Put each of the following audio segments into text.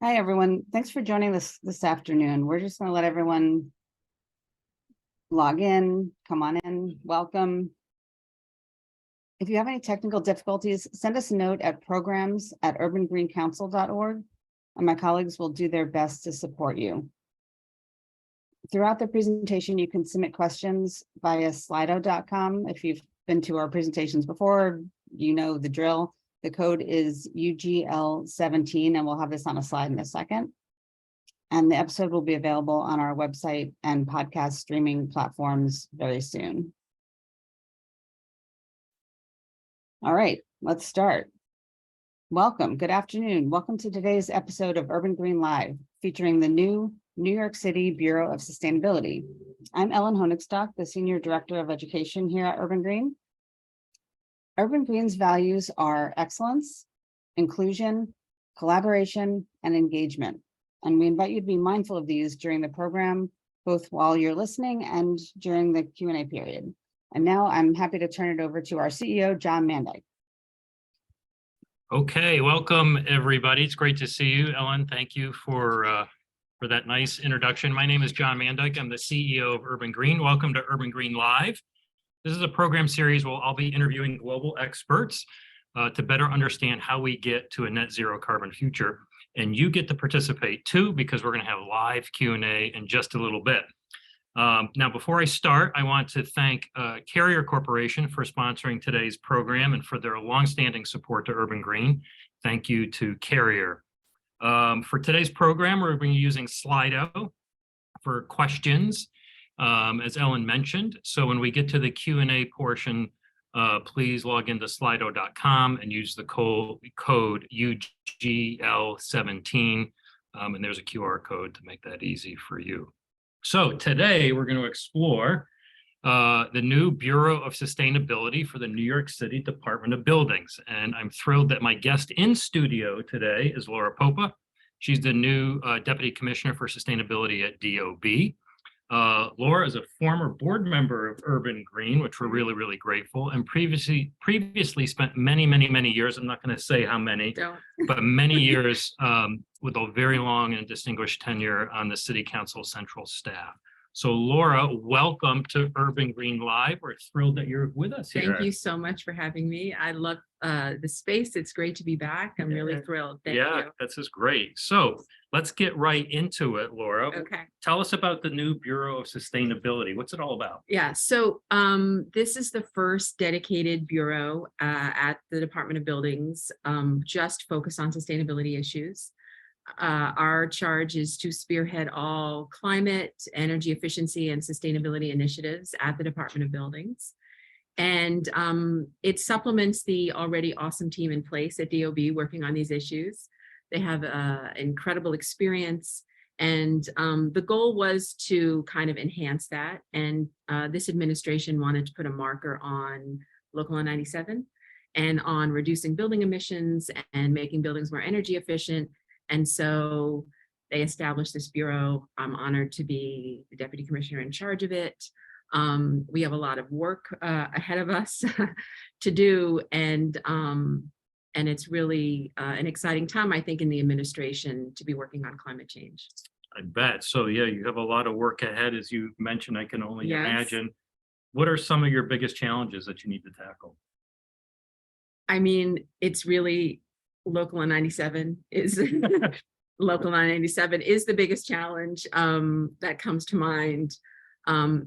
Hi, everyone. Thanks for joining us this afternoon. We're just going to let everyone log in, come on in, welcome. If you have any technical difficulties, send us a note at programs@urbangreencouncil.org, and my colleagues will do their best to support you. Throughout the presentation, you can submit questions via slido.com. If you've been to our presentations before, you know the drill. The code is UGL17, and we'll have this on a slide in a second. And the episode will be available on our website and podcast streaming platforms very soon. All right, let's start. Welcome, good afternoon. Welcome to today's episode of Urban Green Live, featuring the new New York City Bureau of Sustainability. I'm Ellen Honigstock, the Senior Director of Education here at Urban Green. Urban Green's values are excellence, inclusion, collaboration, and engagement. And we invite you to be mindful of these during the program, both while you're listening and during the Q&A period. And now I'm happy to turn it over to our CEO, John Mandyke. Okay, welcome everybody. It's great to see you, Ellen. Thank you for that nice introduction. My name is John Mandyke. I'm the CEO of Urban Green. Welcome to Urban Green Live. This is a program series where I'll be interviewing global experts to better understand how we get to a net zero carbon future. And you get to participate too, because we're going to have live Q&A in just a little bit. Now, before I start, I want to thank Carrier Corporation for sponsoring today's program and for their longstanding support to Urban Green. Thank you to Carrier. For today's program, we're going to be using Slido for questions, as Ellen mentioned. So when we get to the Q&A portion, please log into slido.com and use the code UGL17, and there's a QR code to make that easy for you. So today we're going to explore the new Bureau of Sustainability for the New York City Department of Buildings. And I'm thrilled that my guest in studio today is Laura Popa. She's the new Deputy Commissioner for Sustainability at DOB. Laura is a former board member of Urban Green, which we're really, really grateful, and previously spent many years, I'm not going to say how many, but many years with a very long and distinguished tenure on the City Council Central staff. So Laura, welcome to Urban Green Live. We're thrilled that you're with us here. Thank you so much for having me. I love the space. It's great to be back. I'm really thrilled. Thank you. This is great. So let's get right into it, Laura. Okay. Tell us about the new Bureau of Sustainability. What's it all about? Yeah, so this is the first dedicated bureau at the Department of Buildings, just focused on sustainability issues. Our charge is to spearhead all climate, energy efficiency, and sustainability initiatives at the Department of Buildings. And it supplements the already awesome team in place at DOB working on these issues. They have incredible experience, and the goal was to kind of enhance that. And this administration wanted to put a marker on Local Law 97 and on reducing building emissions and making buildings more energy efficient. And so they established this bureau. I'm honored to be the Deputy Commissioner in charge of it. We have a lot of work ahead of us to do, and it's really an exciting time, I think, in the administration to be working on climate change. I bet. So yeah, you have a lot of work ahead, as you mentioned. I can only imagine. What are some of your biggest challenges that you need to tackle? I mean, it's really Local Law 97 is Local Law 97 is the biggest challenge that comes to mind.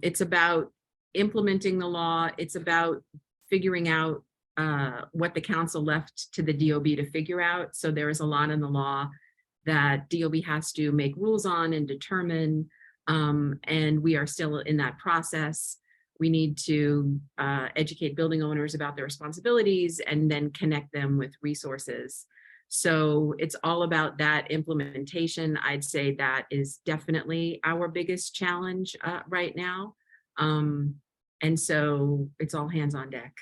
It's about implementing the law. It's about figuring out what the council left to the DOB to figure out. So there is a lot in the law that DOB has to make rules on and determine, and we are still in that process. We need to educate building owners about their responsibilities and then connect them with resources. So it's all about that implementation. I'd say that is definitely our biggest challenge right now. And so it's all hands on deck.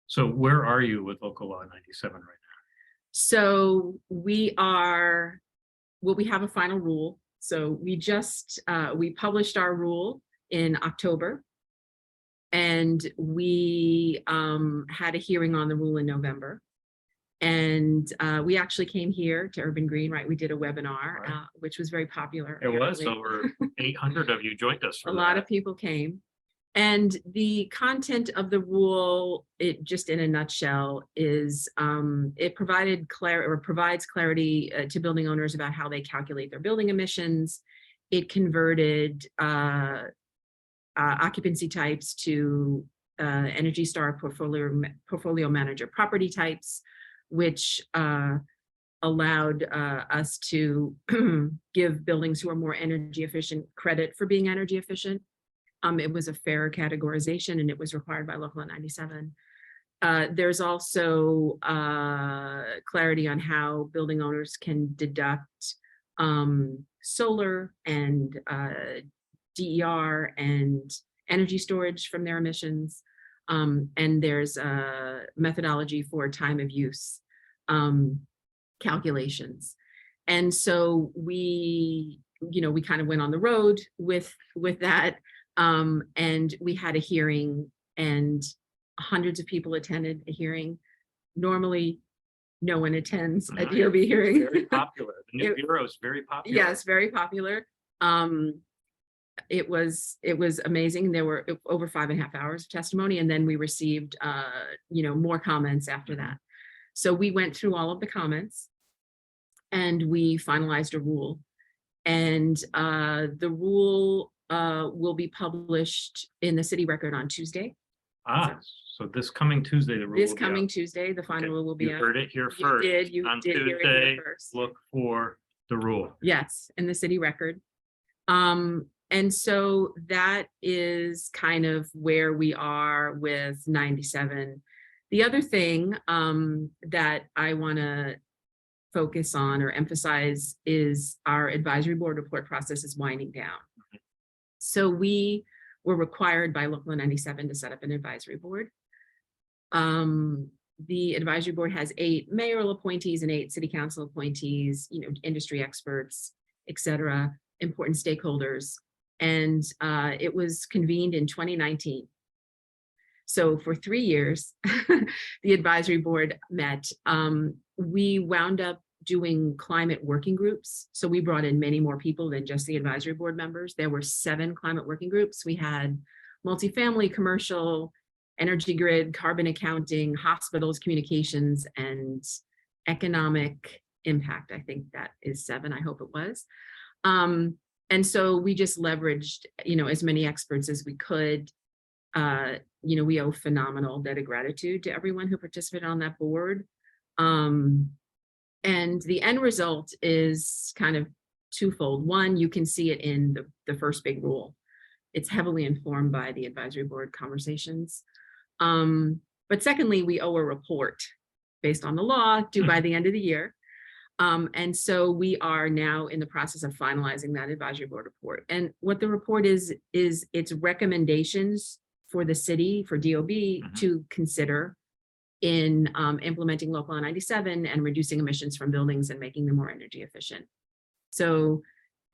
So where are you with Local Law 97 right now? So we have a final rule. So we just, we published our rule in October. And we had a hearing on the rule in November. And we actually came here to Urban Green, right? We did a webinar, Right. which was very popular. It was actually. over 800 of you joined us for A lot that. of people came. And the content of the rule, it just in a nutshell, is it provides clarity to building owners about how they calculate their building emissions. It converted occupancy types to Energy Star portfolio manager property types, which allowed us to give buildings who are more energy efficient credit for being energy efficient. It was a fair categorization, and it was required by Local Law 97. There's also clarity on how building owners can deduct solar and DER and energy storage from their emissions. And there's a methodology for time of use calculations. And so we kind of went on the road with that. And we had a hearing, and hundreds of people attended a hearing. Normally, no one attends a DOB hearing. Very popular. The new bureau is very popular. Yes, very popular. It was amazing. There were over 5.5 hours of testimony, and then we received more comments after that. So we went through all of the comments, and we finalized a rule. And the rule will be published in the city record on Tuesday. So this coming Tuesday, the rule This will be coming out. Tuesday, the final rule will be You out. heard it here first. You On did hear it Tuesday, here first. look for the rule. Yes, in the city record. And so that is kind of where we are with 97. The other thing that I want to focus on or emphasize is our advisory board report process is winding down. So we were required by Local Law 97 to set up an advisory board. The advisory board has 8 mayoral appointees and 8 city council appointees, industry experts, et cetera, important stakeholders. And it was convened in 2019. So for 3 years, the advisory board met. We wound up doing climate working groups. So we brought in many more people than just the advisory board members. There were 7 climate working groups. We had multifamily, commercial, energy grid, carbon accounting, hospitals, communications, and economic impact. I think that is 7. I hope it was. And so we just leveraged, as many experts as we could. We owe phenomenal debt of gratitude to everyone who participated on that board. And the end result is kind of twofold. One, you can see it in the first big rule. It's heavily informed by the advisory board conversations. But secondly, we owe a report based on the law due by the end of the year. And so we are now in the process of finalizing that advisory board report. And what the report is its recommendations for the city, for DOB to consider in implementing Local Law 97 and reducing emissions from buildings and making them more energy efficient. So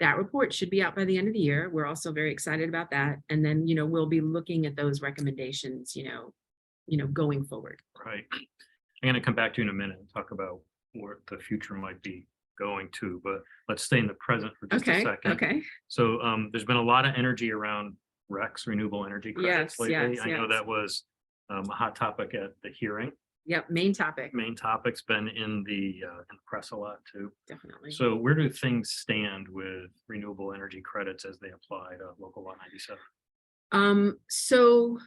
that report should be out by the end of the year. We're also very excited about that. And then, we'll be looking at those recommendations, going forward. Right. I'm going to come back to you in a minute and talk about where the future might be going to, but let's stay in the present for just a second. Okay. So there's been a lot of energy around RECs, renewable energy credits lately. I know that was a hot topic at the hearing. Yep, main topic. Main topic's been in the press a lot too. Definitely. So where do things stand with renewable energy credits as they apply to Local Law 97? So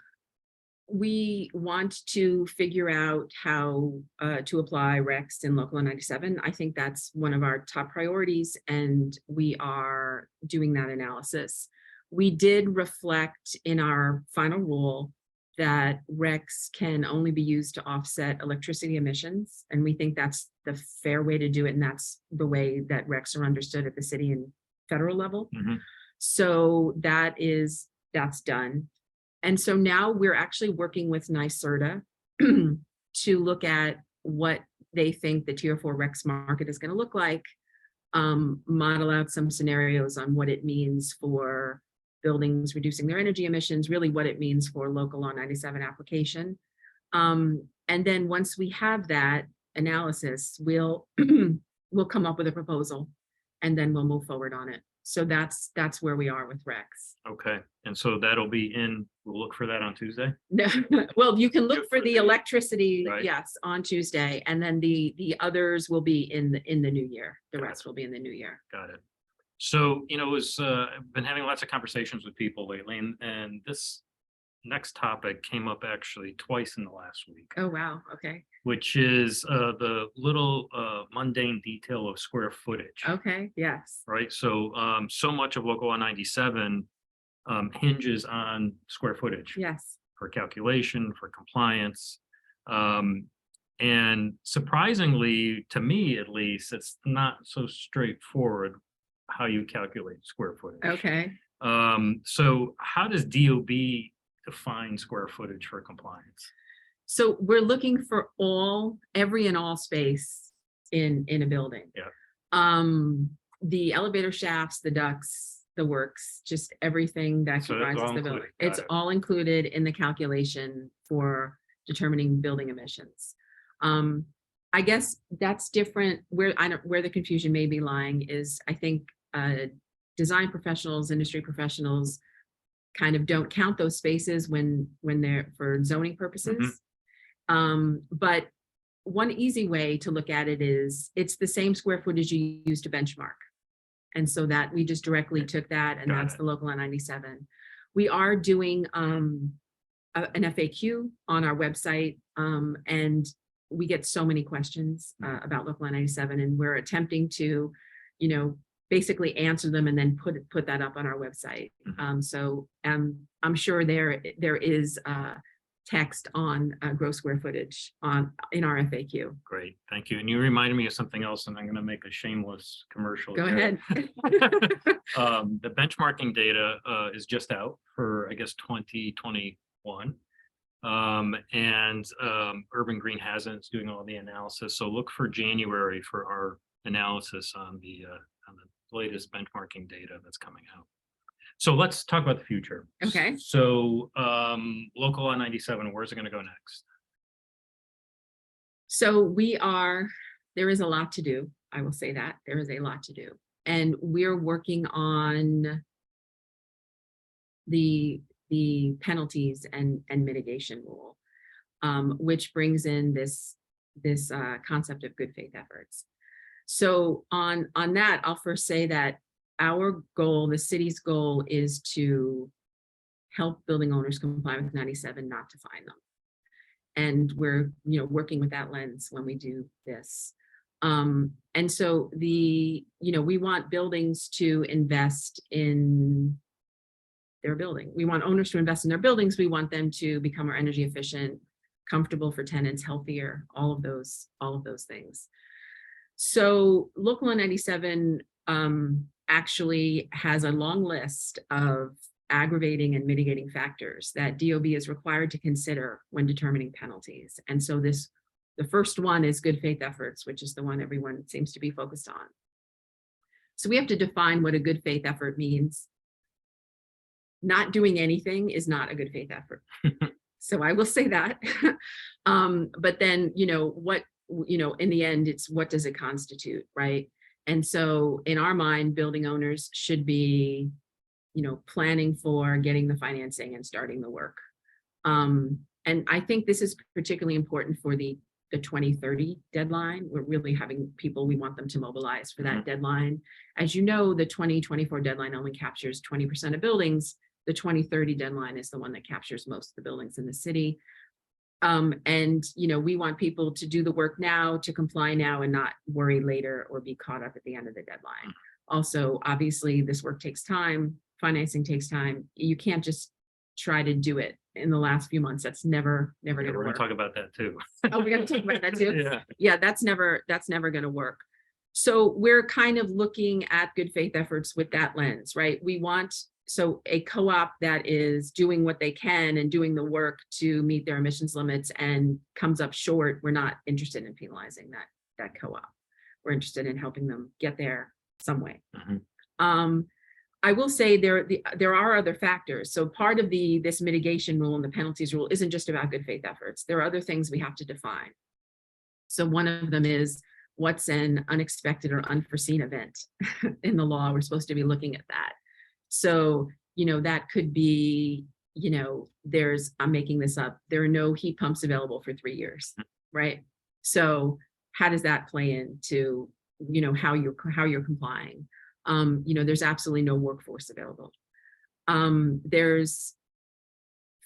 we want to figure out how to apply RECs in Local Law 97. I think that's one of our top priorities, and we are doing that analysis. We did reflect in our final rule that RECs can only be used to offset electricity emissions, and we think that's the fair way to do it, and that's the way that RECs are understood at the city and federal level. So that's done. And so now we're actually working with NYSERDA to look at what they think the Tier 4 RECs market is going to look like, model out some scenarios on what it means for buildings reducing their energy emissions, really what it means for Local Law 97 application. And then once we have that, analysis, we'll we'll come up with a proposal and then we'll move forward on it. So that's where we are with Rex. Okay, and so that'll be we'll look for that on Tuesday? No, well, you can look Look for for the the- electricity, right. yes, on Tuesday, and then the others will be in the new year. The Got rest will be in the new year. Got it. So, I've been having lots of conversations with people lately, and this next topic came up actually twice in the last week, Oh, wow. Okay. which is the little mundane detail of square footage. Okay. Yes. Right, so so much of local law 97 hinges on square footage Yes. for calculation, for compliance. And surprisingly, to me at least, it's not so straightforward how you calculate square footage. Okay. So how does DOB define square footage for compliance? So we're looking for every and all space in a building. Yeah. The elevator shafts, the ducts, the works, just everything that So it's comprises all the building. included. Got It's it. all included in the calculation for determining building emissions. I guess that's different. Where the confusion may be lying is, I think, design professionals, industry professionals kind of don't count those spaces when they're for zoning purposes. But one easy way to look at it is it's the same square footage you use to benchmark. And so that we just directly took that, and Got that's it. the local law 97. We are doing an FAQ on our website, and we get so many questions about local law 97, and we're attempting to, basically answer them and then put that up on our website. So I'm sure there is text on gross square footage in our FAQ. Great, thank you. And you reminded me of something else, and I'm going to make a shameless commercial. Go here. ahead. The benchmarking data is just out for, I guess, 2021. Urban Green hasn't. It's doing all the analysis. So look for January for our analysis on the latest benchmarking data that's coming out. So let's talk about the future. Okay. So local law 97, where's it going to go next? So there is a lot to do. I will say that there is a lot to do. And we're working on the penalties and mitigation rule, which brings in this concept of good faith efforts. So on that, I'll first say that our goal, the city's goal, is to help building owners comply with 97, not to fine them. And we're working with that lens when we do this. And so we want buildings to invest in their building. We want owners to invest in their buildings. We want them to become more energy efficient, comfortable for tenants, healthier, all of those things. So local law 97 actually has a long list of aggravating and mitigating factors that DOB is required to consider when determining penalties. And so the first one is good faith efforts, which is the one everyone seems to be focused on. So we have to define what a good faith effort means. Not doing anything is not a good faith effort. So I will say that. But then, in the end, it's what does it constitute, right? And so in our mind, building owners should be, planning for getting the financing and starting the work. And I think this is particularly important for the 2030 deadline. We're really having people, we want them to mobilize for that deadline. As you know, the 2024 deadline only captures 20% of buildings. The 2030 deadline is the one that captures most of the buildings in the city. And we want people to do the work now, to comply now, and not worry later or be caught up at the end of the deadline. Also, obviously, this work takes time. Financing takes time. You can't just try to do it in the last few months. That's never going to work. We're going to talk about that too. Oh, we're going to talk about that too. Yeah. Yeah, that's never going to work. So we're kind of looking at good faith efforts with that lens, right? We want a co-op that is doing what they can and doing the work to meet their emissions limits and comes up short. We're not interested in penalizing that co-op. We're interested in helping them get there some way. I will say there are other factors. So part of this mitigation rule and the penalties rule isn't just about good faith efforts. There are other things we have to define. So one of them is, what's an unexpected or unforeseen event in the law? We're supposed to be looking at that. So, that could be, I'm making this up, there are no heat pumps available for 3 years, right? So how does that play into, how you're complying? There's absolutely no workforce available. There's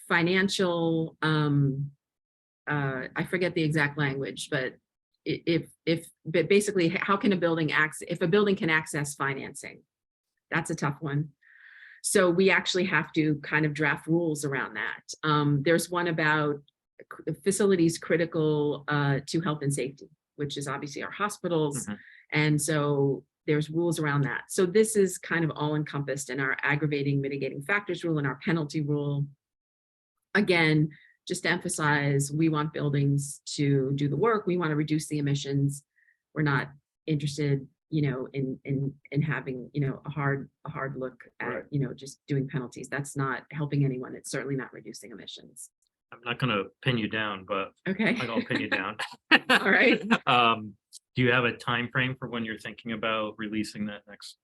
financial, I forget the exact language, but but basically, how can a building if a building can access financing? That's a tough one. So we actually have to kind of draft rules around that. There's one about facilities critical to health and safety, which is obviously our hospitals. And so there's rules around that. So this is kind of all encompassed in our aggravating mitigating factors rule and our penalty rule. Again, just to emphasize, we want buildings to do the work. We want to reduce the emissions. We're not interested, in having, a hard look at, just doing penalties. That's not helping anyone. It's certainly not reducing emissions. I'm not going to pin you down, but okay, I'll pin you down. All right. Do you have a time frame for when you're thinking about releasing that next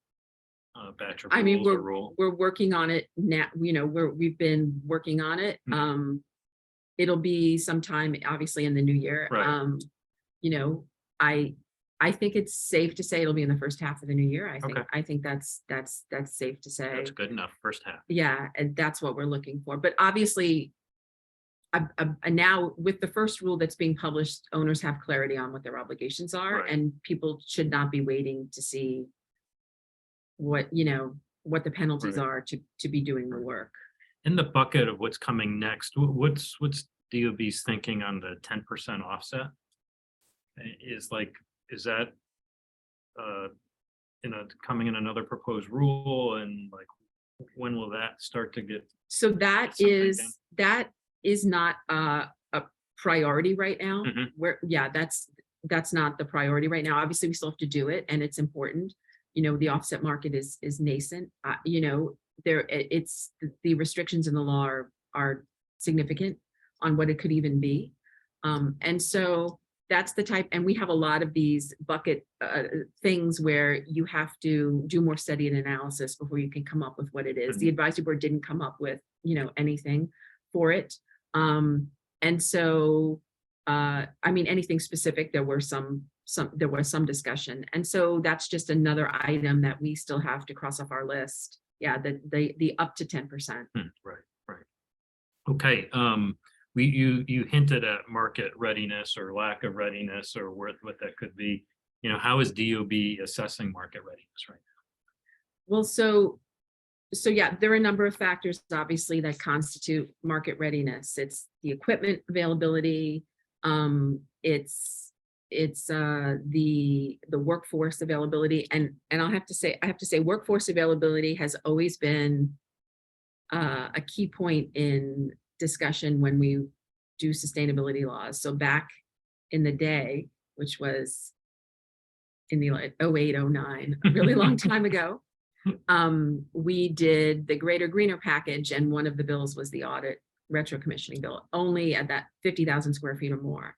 batch of rules or rule? We're working on it now. We've been working on it. It'll be sometime, obviously, in the new year. Right. I think it's safe to say it'll be in the first half of the new year. I think that's safe to say. That's good enough. First half. Yeah, and that's what we're looking for. But obviously, now with the first rule that's being published, owners have clarity on what their obligations are, Right. and people should not be waiting to see what the penalties Right. are to be doing the work. In the bucket of what's coming next, what's DOB's thinking on the 10% offset? Is that coming in another proposed rule, and when will that start to get? So that is not a priority right now. That's not the priority right now. Obviously, we still have to do it, and it's important. The offset market is nascent. The restrictions in the law are significant on what it could even be. And so that's the type, and we have a lot of these bucket things where you have to do more study and analysis before you can come up with what it is. The advisory board didn't come up with, anything for it. And so, anything specific, there was some discussion. And so that's just another item that we still have to cross off our list. Yeah, the up to 10%. Right. Okay. You hinted at market readiness or lack of readiness, or what that could be. How is DOB assessing market readiness right now? Well, so yeah, there are a number of factors, obviously, that constitute market readiness. It's the equipment availability. It's the workforce availability, and I have to say workforce availability has always been a key point in discussion when we do sustainability laws. So back in the day, which was in the 08-09, a really long time ago, we did the Greater Greener package, and one of the bills was the audit retro commissioning bill, only at that 50,000 square feet or more.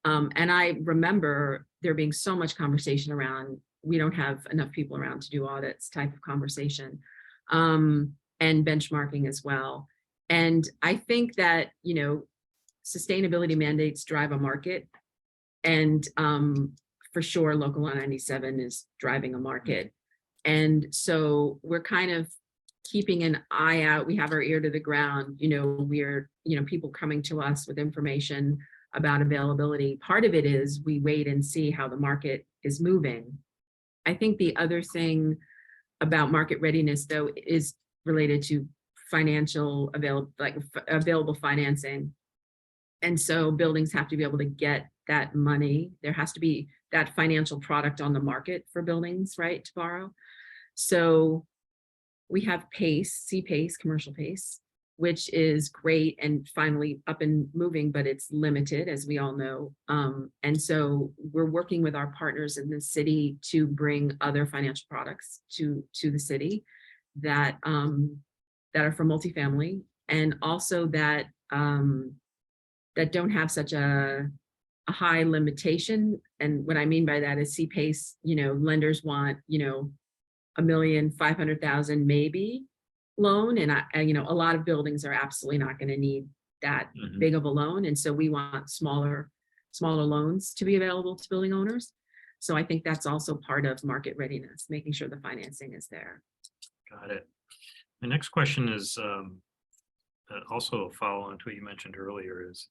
And I remember there being so much conversation around, we don't have enough people around to do audits type of conversation, and benchmarking as well. And I think that, sustainability mandates drive a market, and for sure, Local Law 97 is driving a market. And so we're kind of keeping an eye out. We have our ear to the ground. We're, people coming to us with information about availability. Part of it is we wait and see how the market is moving. I think the other thing about market readiness, though, is related to financial available financing. And so buildings have to be able to get that money. There has to be that financial product on the market for buildings, right, to borrow. So we have PACE, C-PACE, commercial PACE, which is great and finally up and moving, but it's limited, as we all know. And so we're working with our partners in the city to bring other financial products to the city that are for multifamily, and also that that don't have such a a high limitation. And what I mean by that is CPACE, lenders want, $1,500,000 maybe loan. And a lot of buildings are absolutely not going to need that big of a loan. And so we want smaller loans to be available to building owners. So I think that's also part of market readiness, making sure the financing is there. Got it. The next question is also a follow-on to what you mentioned earlier is,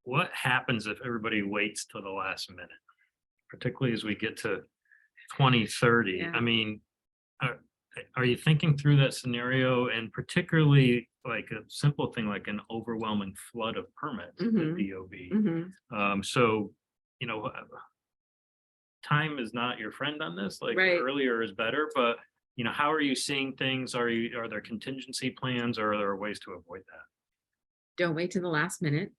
what happens if everybody waits till the last minute, particularly as we get to 2030? Yeah. I mean, are you thinking through that scenario, and particularly like a simple thing like an overwhelming flood of permits at DOB? So, time is not your friend on this, like Right. earlier is better, but how are you seeing things? Are there contingency plans, or are there ways to avoid that? Don't wait to the last minute.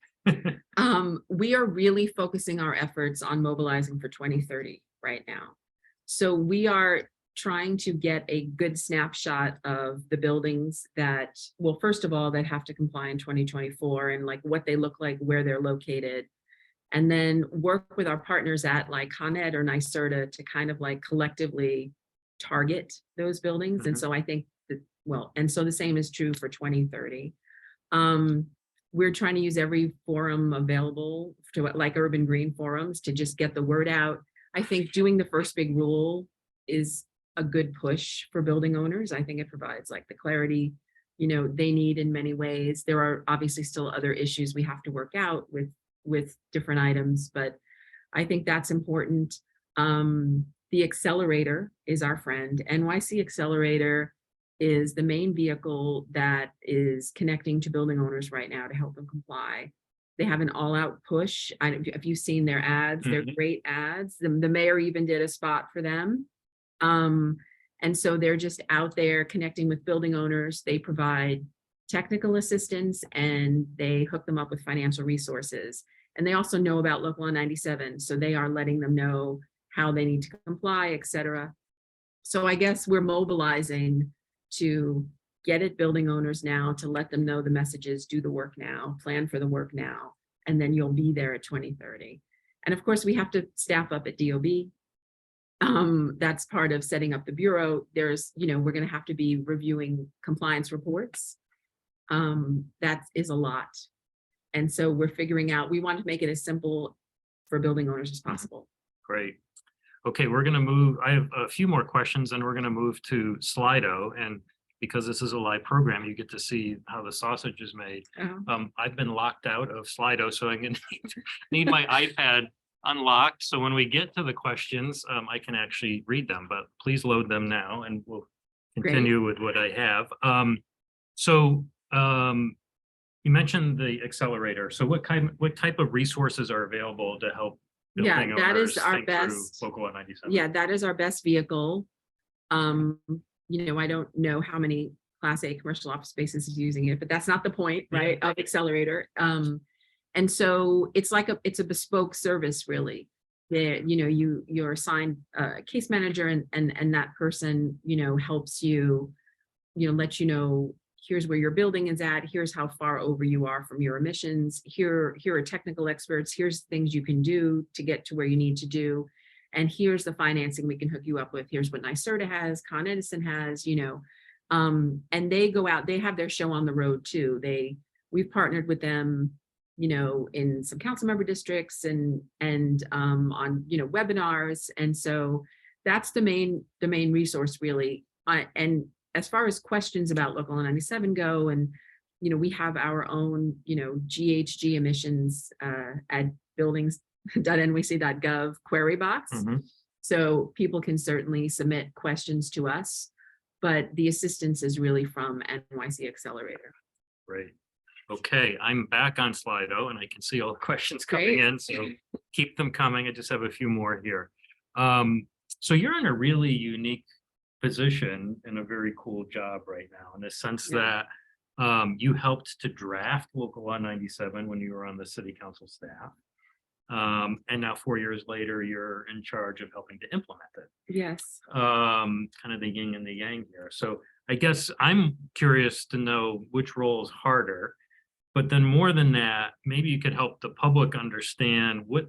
We are really focusing our efforts on mobilizing for 2030 right now. So we are trying to get a good snapshot of the buildings that, well, first of all, that have to comply in 2024 and like what they look like, where they're located, and then work with our partners at like Con Ed or NYCERDA to kind of like collectively target those buildings. And so I think that, and so the same is true for 2030. We're trying to use every forum available to like urban green forums to just get the word out. I think doing the first big rule is a good push for building owners. I think it provides like the clarity, they need in many ways. There are obviously still other issues we have to work out with different items, but I think that's important. The accelerator is our friend. NYC Accelerator is the main vehicle that is connecting to building owners right now to help them comply. They have an all-out push. If you've seen their ads, they're great ads. The mayor even did a spot for them. And so they're just out there connecting with building owners. They provide technical assistance and they hook them up with financial resources. And they also know about Local Law 97. So they are letting them know how they need to comply, et cetera. So I guess we're mobilizing to get at building owners now, to let them know the messages, do the work now, plan for the work now, and then you'll be there at 2030. And of course, we have to staff up at DOB. That's part of setting up the Bureau. There's, we're going to have to be reviewing compliance reports. That is a lot. And so we're figuring out, we want to make it as simple for building owners as possible. Great. Okay, we're going to move. I have a few more questions, and we're going to move to Slido. And because this is a live program, you get to see how the sausage is made. I've been locked out of Slido, so I'm going to need my iPad unlocked. So when we get to the questions, I can actually read them, but please load them now and we'll continue with what I have. You mentioned the accelerator. So what type of resources are available to help building that owners is our think through best. Local Law 97? Yeah, that is our best vehicle. I don't know how many Class A commercial office spaces is using it, but that's not the point, right? Of accelerator. And so it's a bespoke service, really. You're assigned a case manager, and that person, helps you, let you know, here's where your building is at, here's how far over you are from your emissions, here are technical experts, here's things you can do to get to where you need to do, and here's the financing we can hook you up with, here's what NYCERDA has, Con Edison has, and they go out, they have their show on the road too. We've partnered with them, in some council member districts and on, webinars. And so that's the main resource, really. And as far as questions about Local Law 97 go, and, we have our own, GHG emissions at buildings.nyc.gov query box. So people can certainly submit questions to us, but the assistance is really from NYC Accelerator. Great. Okay, I'm back on Slido and I can see all the questions coming in, so keep them coming. I just have a few more here. So you're in a really unique position and a very cool job right now, in the sense that you helped to draft Local Law 97 when you were on the city council staff. And now 4 years later, you're in charge of helping to implement it. Yes. Kind of the yin and the yang here. So I guess I'm curious to know which role is harder, But then more than that, maybe you could help the public understand what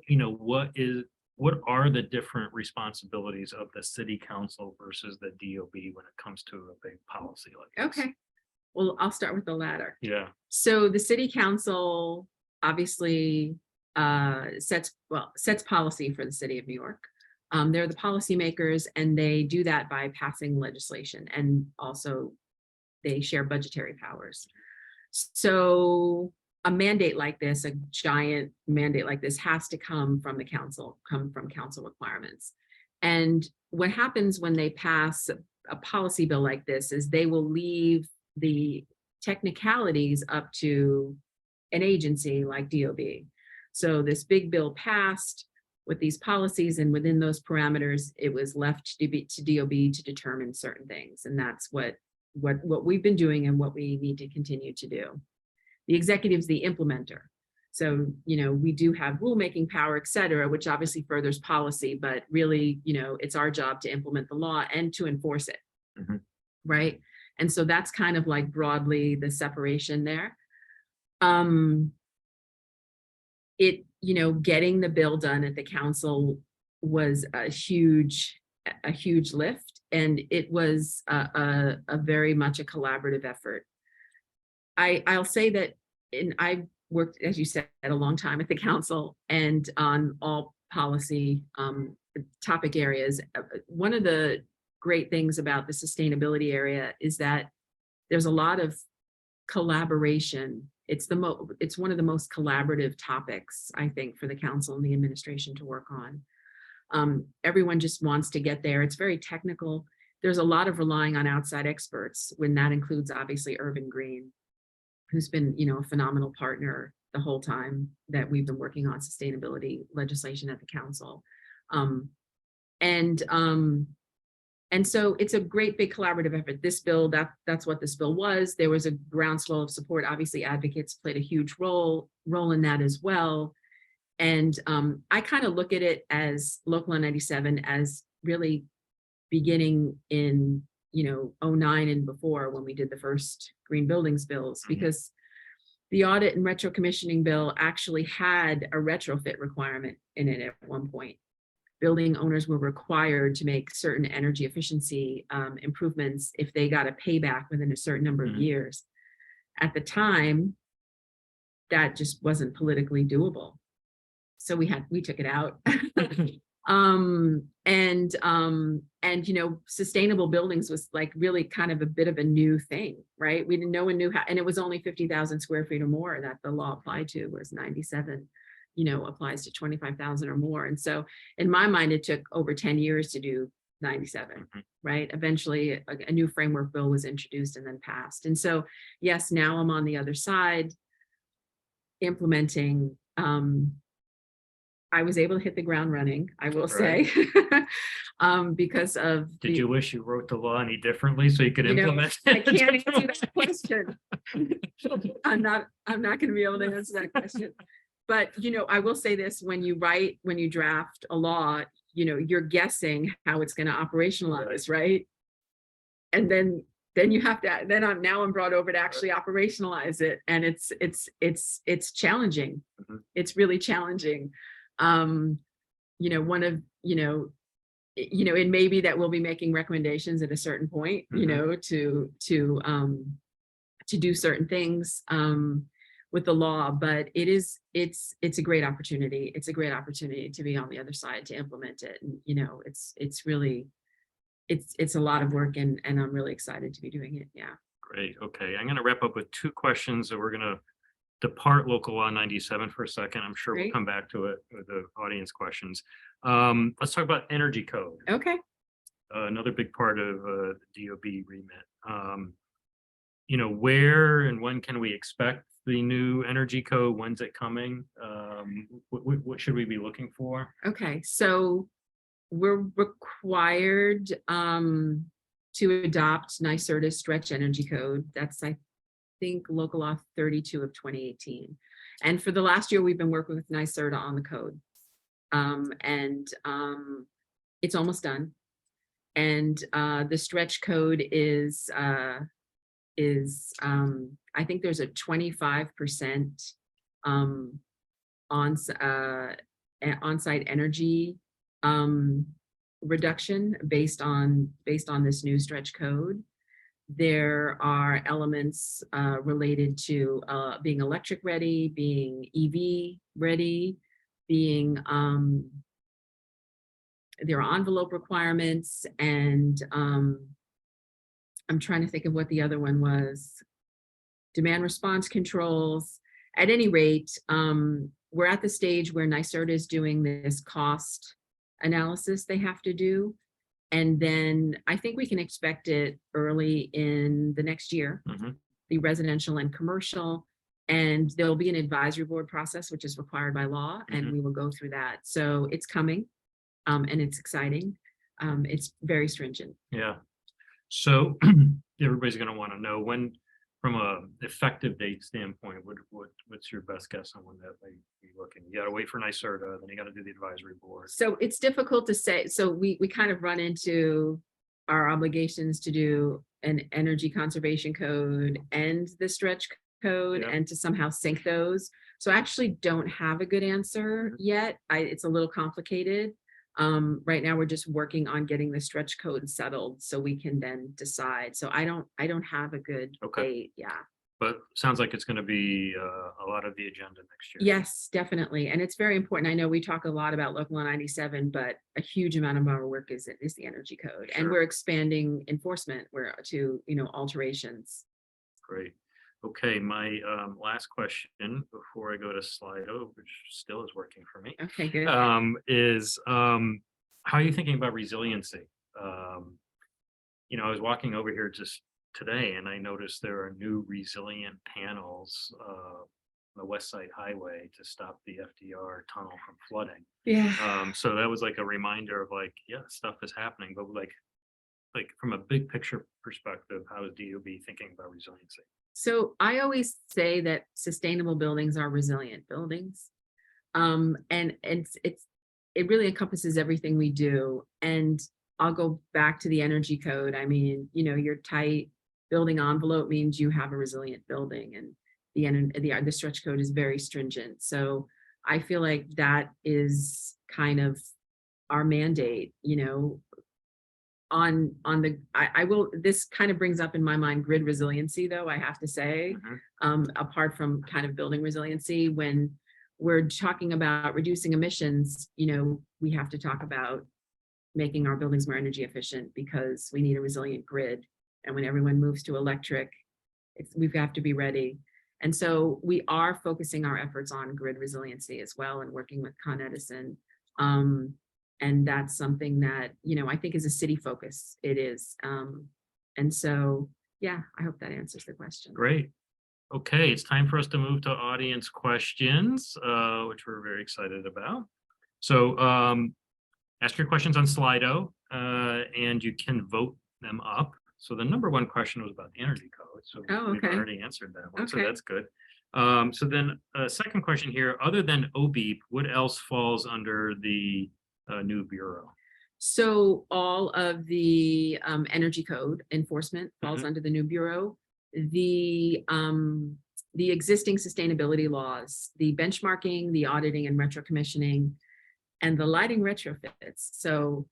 are the different responsibilities of the city council versus the DOB when it comes to a big policy like this. Okay, well, I'll start with the latter. Yeah. So the city council obviously sets policy for the city of New York. They're the policymakers, and they do that by passing legislation, and also they share budgetary powers. So a mandate like this, a giant mandate like this, has to come from the council, come from council requirements. And what happens when they pass a policy bill like this is they will leave the technicalities up to an agency like DOB. So this big bill passed with these policies, and within those parameters, it was left to DOB to determine certain things. And that's what we've been doing and what we need to continue to do. The executive's the implementer. So, we do have rulemaking power, et cetera, which obviously furthers policy, but really, it's our job to implement the law and to enforce it. Mm-hmm. Right. And so that's kind of like broadly the separation there. Getting the bill done at the council was a huge lift, and it was a very much a collaborative effort. I'll say that, and I worked, as you said, a long time at the council and on all policy topic areas. One of the great things about the sustainability area is that there's a lot of collaboration. It's one of the most collaborative topics, I think, for the council and the administration to work on. Everyone just wants to get there. It's very technical. There's a lot of relying on outside experts, when that includes obviously Urban Green, who's been, a phenomenal partner the whole time that we've been working on sustainability legislation at the council. And so it's a great big collaborative effort. This bill, that's what this bill was. There was a groundswell of support. Obviously, advocates played a huge role in that as well. And I kind of look at it as Local Law 97 as really beginning in 09 and before, when we did the first green buildings bills, because the audit and retro commissioning bill actually had a retrofit requirement in it at one point. Building owners were required to make certain energy efficiency improvements if they got a payback within a certain number of years. At the time, that just wasn't politically doable. So we took it out. Sustainable buildings was like really kind of a bit of a new thing, right? No one knew how, and it was only 50,000 square feet or more that the law applied to, whereas 97 applies to 25,000 or more. And so in my mind, it took over 10 years to do 97, right? Eventually a new framework bill was introduced and then passed. And so, yes, now I'm on the other side implementing. I was able to hit the ground running, I will say, because of. Did you wish you wrote the law any differently so you could implement it? I can't answer that question. I'm not going to be able to answer that question. But, I will say this: when you draft a law, you're guessing how it's going to operationalize, right? And then you have to, I'm brought over to actually operationalize it. And it's challenging. Mm-hmm. It's really challenging. It may be that we'll be making recommendations at a certain point, to do certain things, with the law, but it's a great opportunity. It's a great opportunity to be on the other side to implement it. And, it's really, it's a lot of work, and I'm really excited to be doing it. Yeah. Great. Okay. I'm going to wrap up with two questions that we're going to depart Local Law 97 for a second. I'm sure we'll come back to it with the audience questions. Let's talk about energy code. Okay. Another big part of the DOB remit. Where and when can we expect the new energy code? When's it coming? What should we be looking for? Okay, so we're required to adopt NYSERDA's stretch energy code. That's, I think, Local Law 32 of 2018. And for the last year, we've been working with NYSERDA on the code. It's almost done. And the stretch code is is, I think there's a 25% on-site energy reduction based on this new stretch code. There are elements related to being electric ready, being EV ready, being there are envelope requirements, and I'm trying to think of what the other one was. Demand response controls. At any rate, we're at the stage where NYSERDA is doing this cost analysis they have to do. And then I think we can expect it early in the next year, the residential and commercial. And there'll be an advisory board process, which is required by law, and we will go through that. So it's coming, and it's exciting. It's very stringent. Yeah. So everybody's going to want to know when, from a effective date standpoint, what's your best guess on when that might be looking? You got to wait for NYSERDA, then you got to do the advisory board. So it's difficult to say. So we kind of run into our obligations to do an energy conservation code and the stretch code, and to somehow sync those. So I actually don't have a good answer yet. It's a little complicated. Right now we're just working on getting the stretch code settled so we can then decide. So I don't have a good date. Yeah. But sounds like it's going to be a lot of the agenda next year. Yes, definitely. And it's very important. I know we talk a lot about Local Law 97, but a huge amount of our work is the energy code. And we're expanding enforcement to, alterations. Great. Okay, my last question before I go to Slido, which still is working for me. Okay, good. Is how are you thinking about resiliency? I was walking over here just today and I noticed there are new resilient panels on the West Side Highway to stop the FDR tunnel from flooding. Yeah. So that was like a reminder of stuff is happening, but like from a big picture perspective, how is DOB thinking about resiliency? So I always say that sustainable buildings are resilient buildings. And it really encompasses everything we do. And I'll go back to the energy code. I mean, your tight building envelope means you have a resilient building, and the stretch code is very stringent. So I feel like that is kind of our mandate, this kind of brings up in my mind grid resiliency, though, I have to say, apart from kind of building resiliency. When we're talking about reducing emissions, we have to talk about making our buildings more energy efficient, because we need a resilient grid. And when everyone moves to electric, we've got to be ready. And so we are focusing our efforts on grid resiliency as well, and working with Con Edison. And that's something that, I think is a city focus. It is. And so, yeah, I hope that answers the question. Great. Okay, it's time for us to move to audience questions, which we're very excited about. So ask your questions on Slido, and you can vote them up. So the number one question was about the energy code. So we've already answered that one, so that's good. So then second question here, other than OBEEP, what else falls under the new bureau? So all of the energy code enforcement falls under the new bureau. The existing sustainability laws, the benchmarking, the auditing and retro commissioning, and the lighting retrofits. So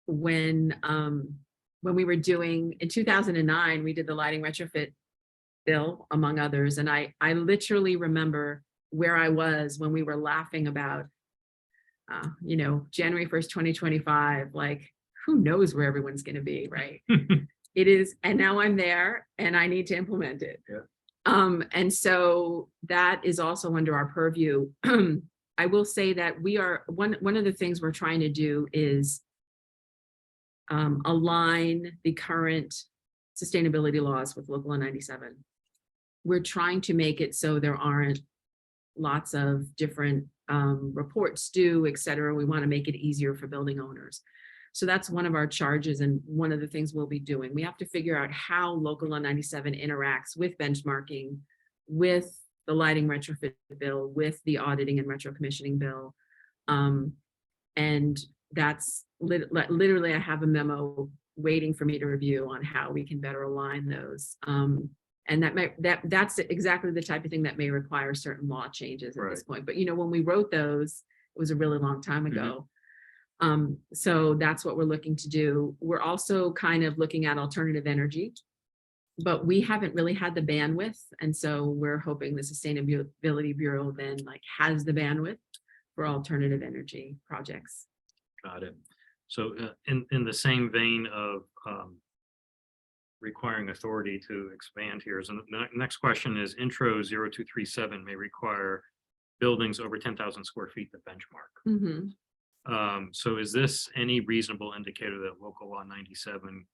when we were doing in 2009, we did the lighting retrofit bill, among others, and I literally remember where I was when we were laughing about January 1st, 2025, like, who knows where everyone's going to be, right? It is. And now I'm there and I need to implement it. Yeah. And so that is also under our purview. I will say that we are, one of the things we're trying to do is align the current sustainability laws with Local Law 97. We're trying to make it so there aren't lots of different reports due, et cetera. We want to make it easier for building owners. So that's one of our charges, and one of the things we'll be doing. We have to figure out how Local Law 97 interacts with benchmarking, with the lighting retrofit bill, with the auditing and retro commissioning bill. And that's literally, I have a memo waiting for me to review on how we can better align those. And that's exactly the type of thing that may require certain law changes at this point. But, when we wrote those, it was a really long time ago. So that's what we're looking to do. We're also kind of looking at alternative energy, but we haven't really had the bandwidth. And so we're hoping the Sustainability Bureau then has the bandwidth for alternative energy projects. Got it. So in the same vein of requiring authority to expand here, so the next question is intro 0237 may require buildings over 10,000 square feet to benchmark. So is this any reasonable indicator that local law 97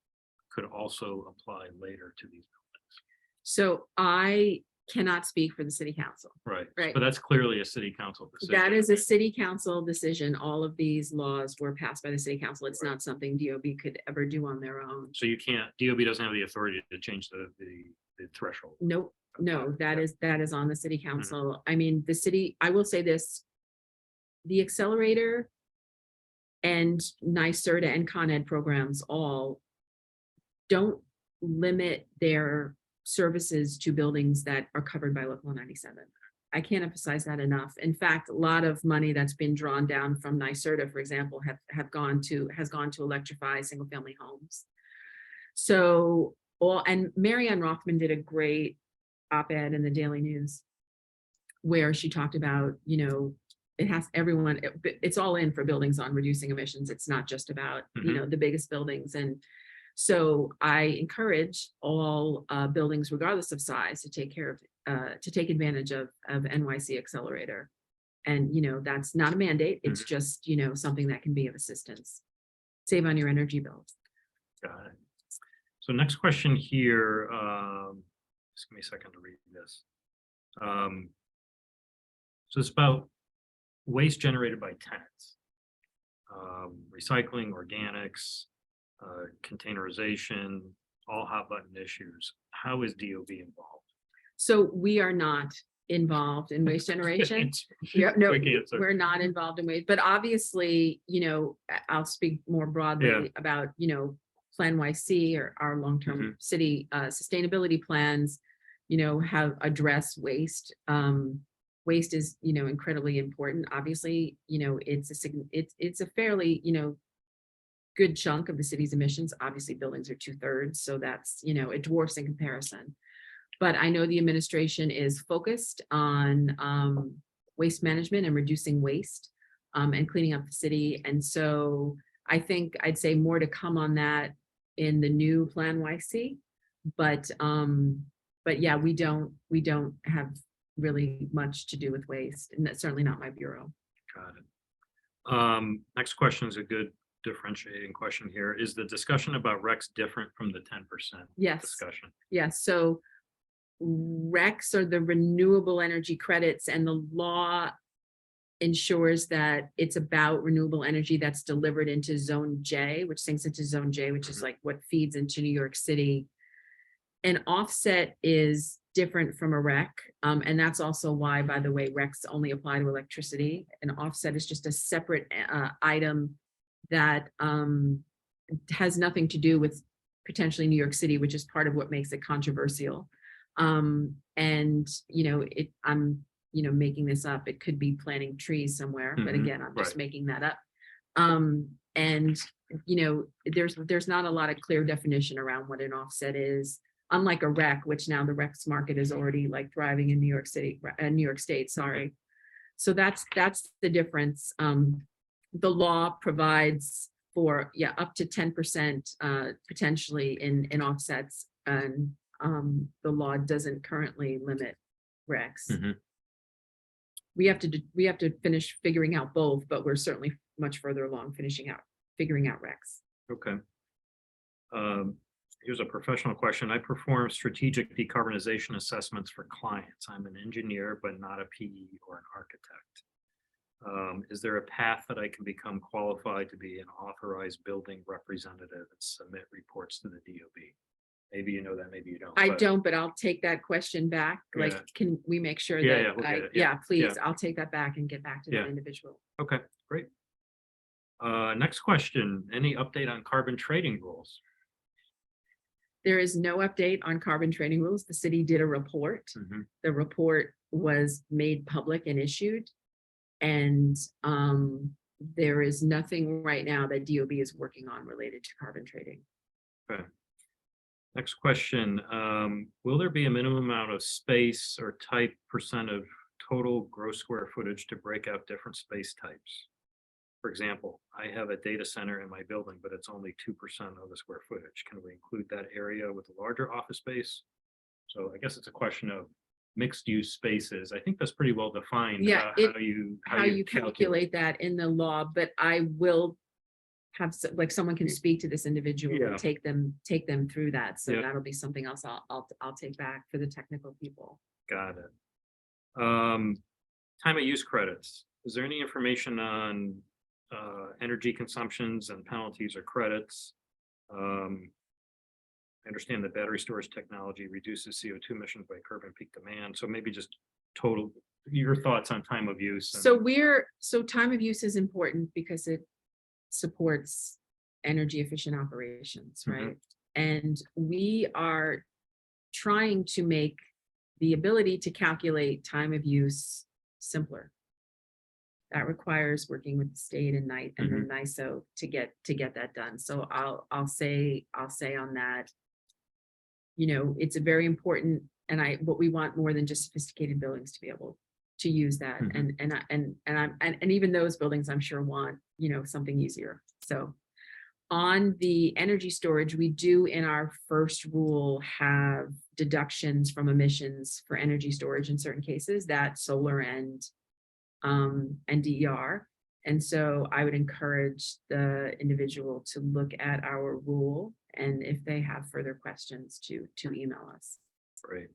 could also apply later to these buildings? So I cannot speak for the city council. Right. Right. But that's clearly a city council decision. That is a city council decision. All of these laws were passed by the city council. It's not something DOB could ever do on their own. So you can't, DOB doesn't have the authority to change the threshold. Nope. No, that is on the city council. I mean, the city, I will say this, the accelerator and NYCERDA and Con Ed programs all don't limit their services to buildings that are covered by Local 97. I can't emphasize that enough. In fact, a lot of money that's been drawn down from NYCERDA, for example, has gone to electrify single family homes. So and Marianne Rothman did a great op-ed in the Daily News where she talked about, it has everyone, it's all in for buildings on reducing emissions. It's not just about, the biggest buildings. And so I encourage all buildings, regardless of size, to take advantage of NYC Accelerator. And, that's not a mandate. It's just, something that can be of assistance. Save on your energy bills. Got it. So next question here, just give me a second to read this. So it's about waste generated by tenants, recycling, organics, containerization, all hot button issues. How is DOB involved? So we are not involved in waste generation. No, we're not involved in waste, but obviously, I'll speak more broadly about, Plan YC or our long-term city sustainability plans, have addressed waste. Waste is, incredibly important. Obviously, it's a fairly, good chunk of the city's emissions. Obviously, buildings are 2/3, so that's, it dwarfs in comparison. But I know the administration is focused on waste management and reducing waste and cleaning up the city. And so I think I'd say more to come on that in the new Plan YC. But yeah, we don't have really much to do with waste, and that's certainly not my bureau. Got it. Next question is a good differentiating question here. Is the discussion about RECs different from the 10% discussion? Yes. So RECs are the renewable energy credits, and the law ensures that it's about renewable energy that's delivered into Zone J, which sinks into Zone J, which is like what feeds into New York City. An offset is different from a REC, and that's also why, by the way, RECs only apply to electricity. An offset is just a separate item that has nothing to do with potentially New York City, which is part of what makes it controversial. And I'm making this up. It could be planting trees somewhere, but again, I'm just making that up. And there's not a lot of clear definition around what an offset is. Unlike a REC, which now the RECs market is already thriving in New York State, sorry. So that's the difference. The law provides for up to 10% potentially in offsets, and the law doesn't currently limit RECs. We have to finish figuring out both, but we're certainly much further along figuring out RECs. Okay. Here's a professional question. I perform strategic decarbonization assessments for clients. I'm an engineer, but not a PE or an architect. Is there a path that I can become qualified to be an authorized building representative and submit reports to the DOB? Maybe you know that, maybe you don't. I don't, but I'll take that question back. Can we make sure that please, I'll take that back and get back to that individual. Okay, great. Next question. Any update on carbon trading rules? There is no update on carbon trading rules. The city did a report. Mhm. The report was made public and issued. And there is nothing right now that DOB is working on related to carbon trading. Okay. Next question, will there be a minimum amount of space or type percent of total gross square footage to break out different space types? For example, I have a data center in my building, but it's only 2% of the square footage. Can we include that area with a larger office space? So I guess it's a question of mixed use spaces. I think that's pretty well defined. Yeah, How you calculate that in the law, but I will have, like, someone can speak to this individual Yeah. and take them through that. So Yeah. that'll be something else I'll take back for the technical people. Got it. Time of use credits. Is there any information on energy consumptions and penalties or credits? I understand that battery storage technology reduces CO2 emissions by curbing peak demand. So maybe just total, your thoughts on time of use. and- So time of use is important because it supports energy efficient operations, Mhm. right? And we are trying to make the ability to calculate time of use simpler. That requires working with the state and NICE and then NYSO to get that done. So I'll say on that, it's a very important, and what we want more than just sophisticated buildings to be able to use that. And even those buildings, I'm sure, want, something easier. So on the energy storage, we do in our first rule have deductions from emissions for energy storage in certain cases, that solar and DER. And so I would encourage the individual to look at our rule, and if they have further questions, to email us. Right.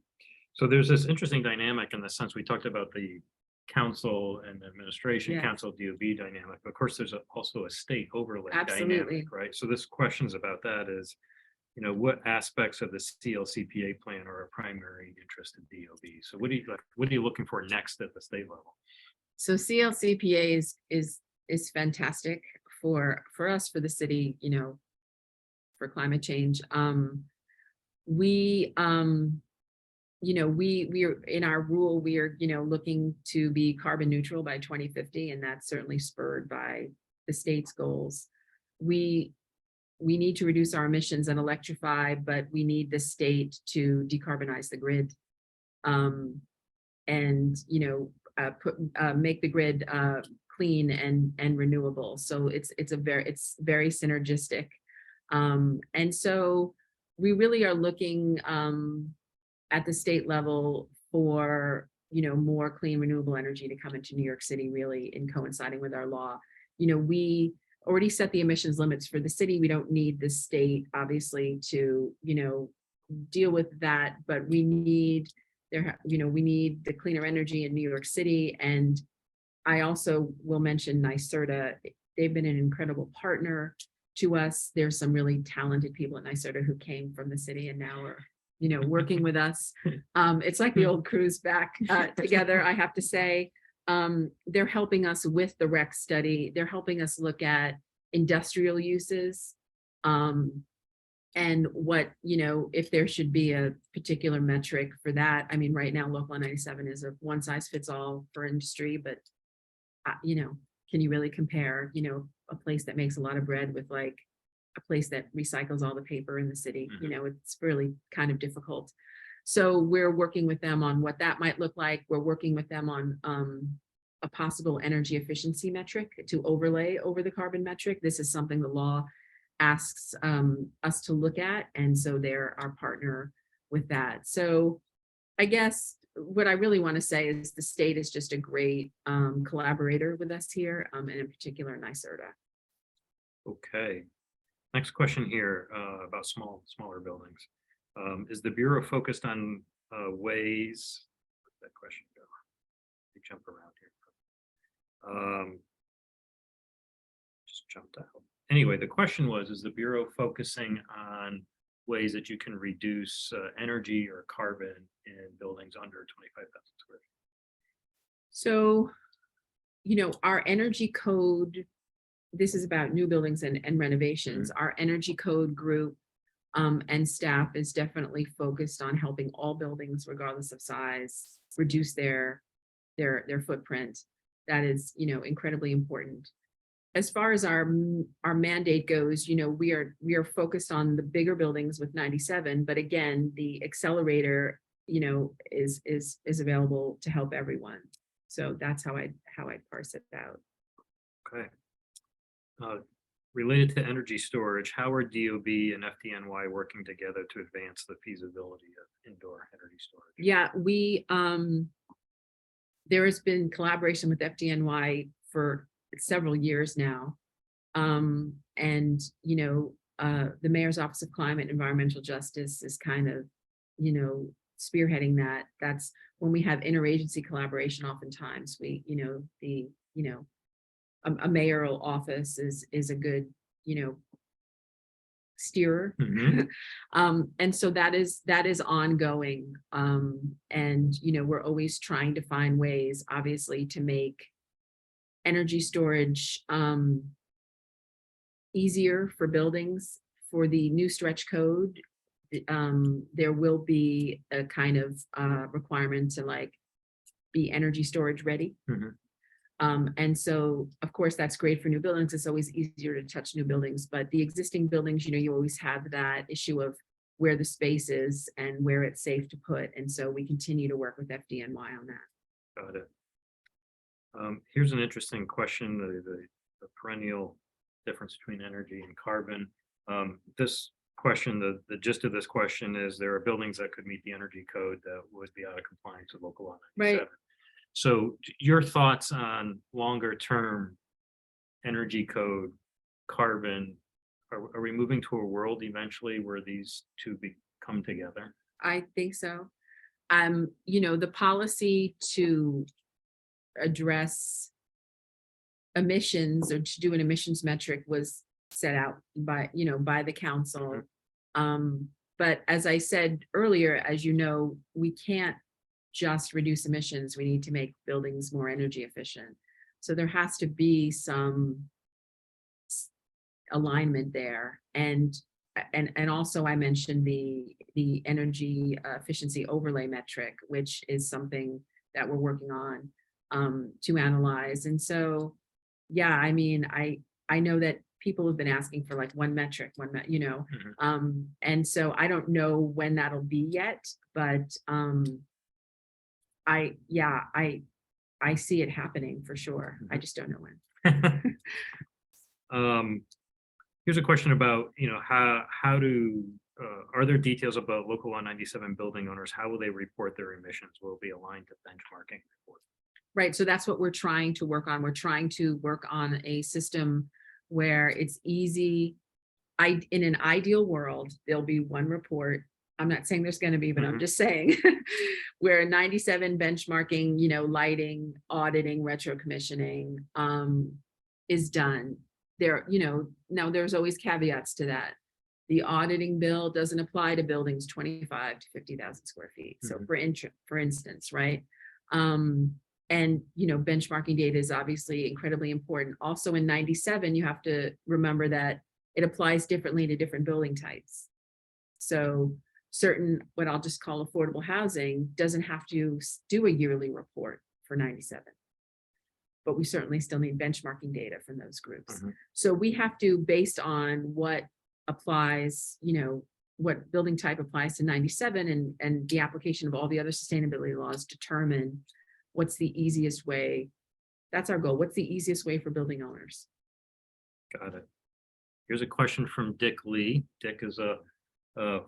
So there's this interesting dynamic in the sense we talked about the council and administration, Yes. council DOB dynamic. Of course, there's also a state overlay Absolutely. dynamic, right? So this questions about that is, what aspects of the CLCPA plan are a primary interest in DOB? So what are you looking for next at the state level? So CLCPA is fantastic for us, for the city, for climate change. We are in our rule, we are, looking to be carbon neutral by 2050, and that's certainly spurred by the state's goals. We need to reduce our emissions and electrify, but we need the state to decarbonize the grid. Make the grid clean and renewable. So it's very synergistic. And so we really are looking at the state level for, more clean renewable energy to come into New York City, really in coinciding with our law. We already set the emissions limits for the city. We don't need the state, obviously, to, deal with that, but we need the cleaner energy in New York City. And I also will mention NYSERDA. They've been an incredible partner to us. There's some really talented people at NYSERDA who came from the city and now are, working with us. It's like the old crews back together, I have to say. They're helping us with the REC study. They're helping us look at industrial uses. And what, if there should be a particular metric for that. I mean, right now, Local 97 is a one size fits all for industry, but, can you really compare, a place that makes a lot of bread with like a place that recycles all the paper in the city? It's really kind of difficult. So we're working with them on what that might look like. We're working with them on a possible energy efficiency metric to overlay over the carbon metric. This is something the law asks us to look at, and so they're our partner with that. So I guess what I really want to say is the state is just a great collaborator with us here, and in particular NYSERDA. Okay. Next question here about smaller buildings. Is the Bureau focused on ways? Where'd that question go? They jump around here. Just jumped out. Anyway, the question was, is the Bureau focusing on ways that you can reduce energy or carbon in buildings under 25,000 square feet? So, our energy code, this is about new buildings and renovations. Our energy code group And staff is definitely focused on helping all buildings, regardless of size, reduce their footprint. That is, incredibly important. As far as our mandate goes, we are focused on the bigger buildings with 97, but again, the accelerator, is available to help everyone. So that's how I parse it out. Okay. Related to energy storage, how are DOB and FDNY working together to advance the feasibility of indoor energy storage? Yeah, there has been collaboration with FDNY for several years now. And, the Mayor's Office of Climate and Environmental Justice is kind of, spearheading that. That's when we have interagency collaboration, oftentimes a mayoral office is a good, steerer. And so that is ongoing. And, we're always trying to find ways, obviously, to make energy storage easier for buildings. For the new stretch code, there will be a kind of requirement to be energy storage ready. And so, of course, that's great for new buildings. It's always easier to touch new buildings, but the existing buildings, you always have that issue of where the space is and where it's safe to put. And so we continue to work with FDNY on that. Got it. Here's an interesting question, the perennial difference between energy and carbon. This question, the gist of this question is there are buildings that could meet the energy code that would be out of compliance with local law 97. Right. So your thoughts on longer term energy code, carbon, are we moving to a world eventually where these two come together? I think so. The policy to address emissions or to do an emissions metric was set out by the council. But as I said earlier, as we can't just reduce emissions. We need to make buildings more energy efficient. So there has to be some alignment there. And also I mentioned the energy efficiency overlay metric, which is something that we're working on to analyze. And so, yeah, I mean, I know that people have been asking for one metric, and so I don't know when that'll be yet, but I see it happening for sure. I just don't know when. Here's a question about, how do, are there details about local law 97 building owners? How will they report their emissions? Will it be aligned to benchmarking reports? Right, so that's what we're trying to work on. We're trying to work on a system where it's easy. In an ideal world, there'll be one report. I'm not saying there's going to be, but I'm just saying where 97 benchmarking, lighting, auditing, retro commissioning is done. Now there's always caveats to that. The auditing bill doesn't apply to buildings 25 to 50,000 square feet. So for instance, right? And benchmarking data is obviously incredibly important. Also in 97, you have to remember that it applies differently to different building types. So certain, what I'll just call affordable housing, doesn't have to do a yearly report for 97. But we certainly still need benchmarking data from those groups. So we have to, based on what applies, what building type applies to 97 and the application of all the other sustainability laws, determine what's the easiest way. That's our goal. What's the easiest way for building owners? Got it. Here's a question from Dick Lee. Dick is a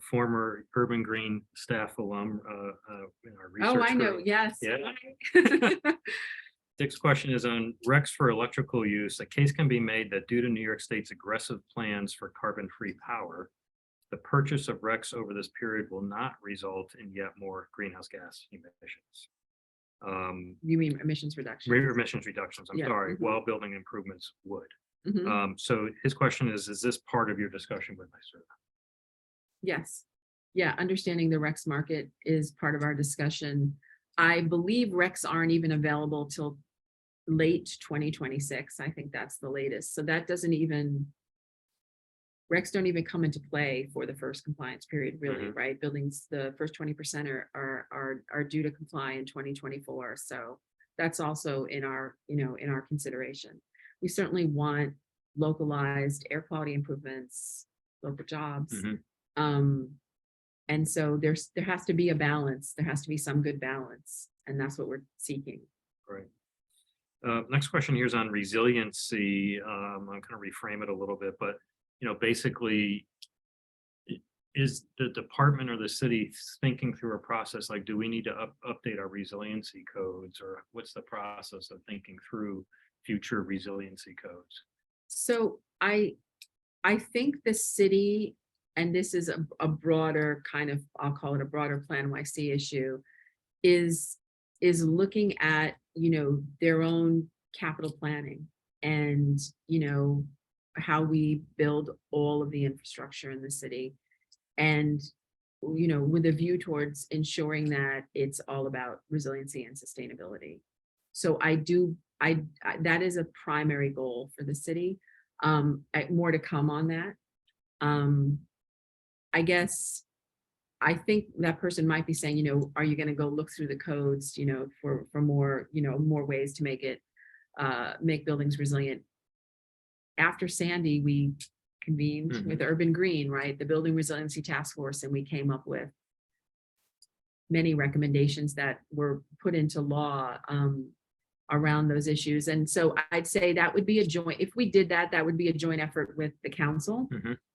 former Urban Green staff alum in our research. Oh, I know. group. Yes. Yeah. Dick's question is on RECs for electrical use. A case can be made that due to New York State's aggressive plans for carbon-free power, the purchase of RECs over this period will not result in yet more greenhouse gas emissions. You mean emissions reduction? Emissions reductions, I'm sorry, while building improvements would. So his question is this part of your discussion with NYC? Yes. Yeah, understanding the RECs market is part of our discussion. I believe RECs aren't even available till late 2026. I think that's the latest. So that doesn't even, recs don't even come into play for the first compliance period, really, Mhm. right? Buildings, the first 20% are due to comply in 2024. So that's also in our, in our consideration. We certainly want localized air quality improvements, local jobs. Mhm. And so there has to be a balance. There has to be some good balance, and that's what we're seeking. Great. Next question here is on resiliency. I'm going to reframe it a little bit, but basically, is the department or the city thinking through a process like, do we need to update our resiliency codes, or what's the process of thinking through future resiliency codes? So I think the city, and this is a broader kind of, I'll call it a broader Plan NYC issue, is looking at, their own capital planning and, how we build all of the infrastructure in the city. And, with a view towards ensuring that it's all about resiliency and sustainability. So that is a primary goal for the city. More to come on that. I guess I think that person might be saying, are you going to go look through the codes, for more, more ways to make it, make buildings resilient? After Sandy, we convened with Urban Green, right? The Building Resiliency Task Force, and we came up with many recommendations that were put into law around those issues. And so I'd say that would be a joint, if we did that, that would be a joint effort with the council.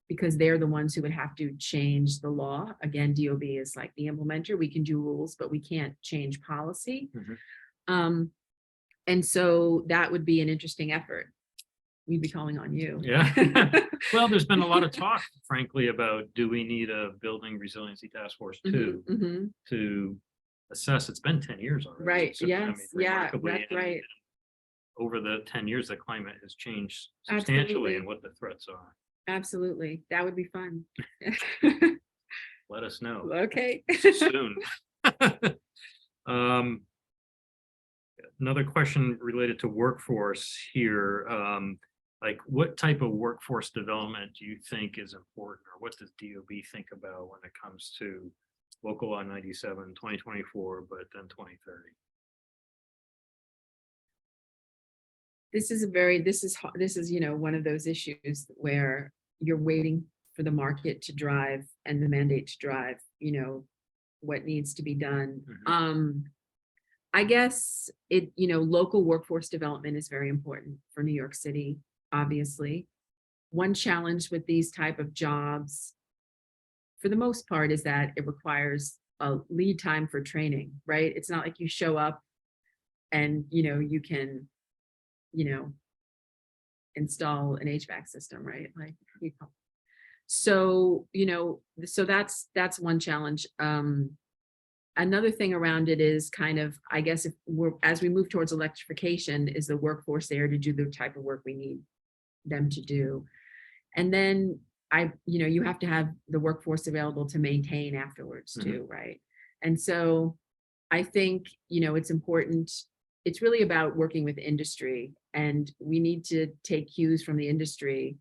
Because they're the ones who would have to change the law. Again, DOB is like the implementer. We can do rules, but we can't change policy. And so that would be an interesting effort. We'd be calling on you. Yeah. Well, there's been a lot of talk, frankly, about, do we need a building resiliency task force too, to assess? It's been 10 years already. Right. So, Yes. Yeah. That's and right. over the 10 years, the climate has changed substantially. Absolutely. And what the threats are. Absolutely. That would be fun. Let us know Okay. soon. Another question related to workforce here. Like, what type of workforce development do you think is important, or what does DOB think about when it comes to local law 97, 2024, but then 2030? This is one of those issues where you're waiting for the market to drive and the mandate to drive, what needs to be done. I guess local workforce development is very important for New York City, obviously. One challenge with these type of jobs, for the most part, is that it requires a lead time for training, right? It's not like you show up and, you can, install an HVAC system, right? Like, so, so that's one challenge. Another thing around it is kind of, I guess, as we move towards electrification, is the workforce there to do the type of work we need them to do? And then you have to have the workforce available to maintain afterwards too, right? And so I think, it's important. It's really about working with industry, and we need to take cues from the industry.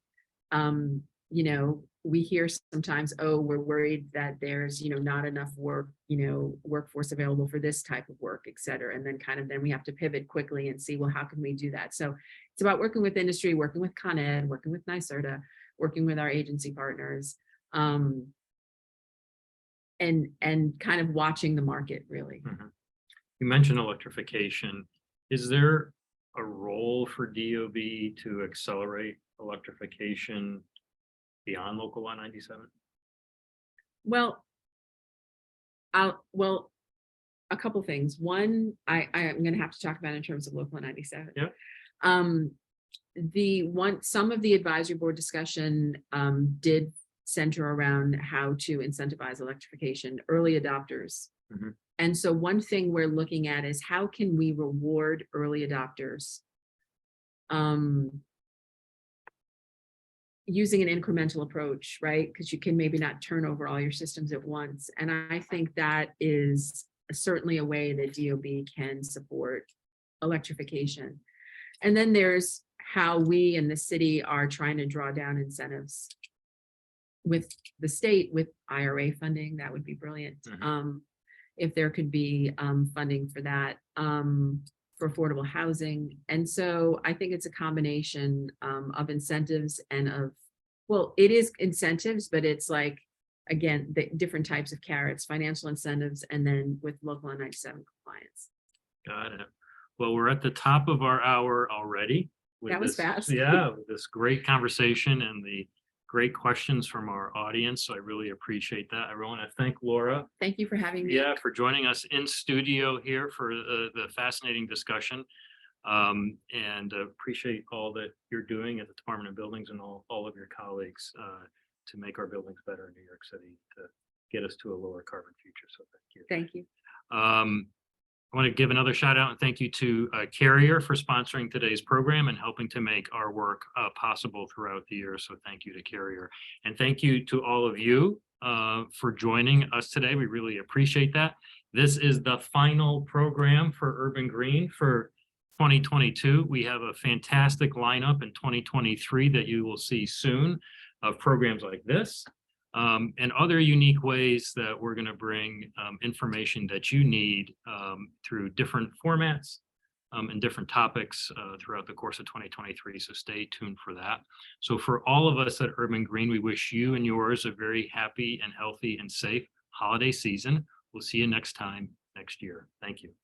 We hear sometimes, oh, we're worried that there's, not enough workforce available for this type of work, et cetera. And then we have to pivot quickly and see, well, how can we do that? So it's about working with industry, working with Con Ed, working with NYSERDA, working with our agency partners, and kind of watching the market, really. You mentioned electrification. Is there a role for DOB to accelerate electrification beyond local law 97? Well, a couple things. One, I'm going to have to talk about in terms of local law 97. Yeah. Some of the advisory board discussion did center around how to incentivize electrification, early adopters. And so one thing we're looking at is, how can we reward early adopters using an incremental approach, right? Because you can maybe not turn over all your systems at once. And I think that is certainly a way that DOB can support electrification. And then there's how we in the city are trying to draw down incentives with the state, with IRA funding, that would be brilliant. Mhm. If there could be funding for that, for affordable housing. And so I think it's a combination of incentives and of, well, it is incentives, but it's like, again, the different types of carrots, financial incentives, and then with local 97 compliance. Got it. Well, we're at the top of our hour already. With That was this- fast. Yeah, with this great conversation and the great questions from our audience. So I really appreciate that. I want to thank Laura, Thank you for having me. yeah, for joining us in studio here for the fascinating discussion. And appreciate all that you're doing at the Department of Buildings and all of your colleagues to make our buildings better in New York City, to get us to a lower carbon future. So thank you. Thank you. I want to give another shout out and thank you to Carrier for sponsoring today's program and helping to make our work possible throughout the year. So thank you to Carrier. And thank you to all of you for joining us today. We really appreciate that. This is the final program for Urban Green for 2022. We have a fantastic lineup in 2023 that you will see soon of programs like this. And other unique ways that we're going to bring information that you need through different formats and different topics throughout the course of 2023. So stay tuned for that. So for all of us at Urban Green, we wish you and yours a very happy and healthy and safe holiday season. We'll see you next time next year. Thank you.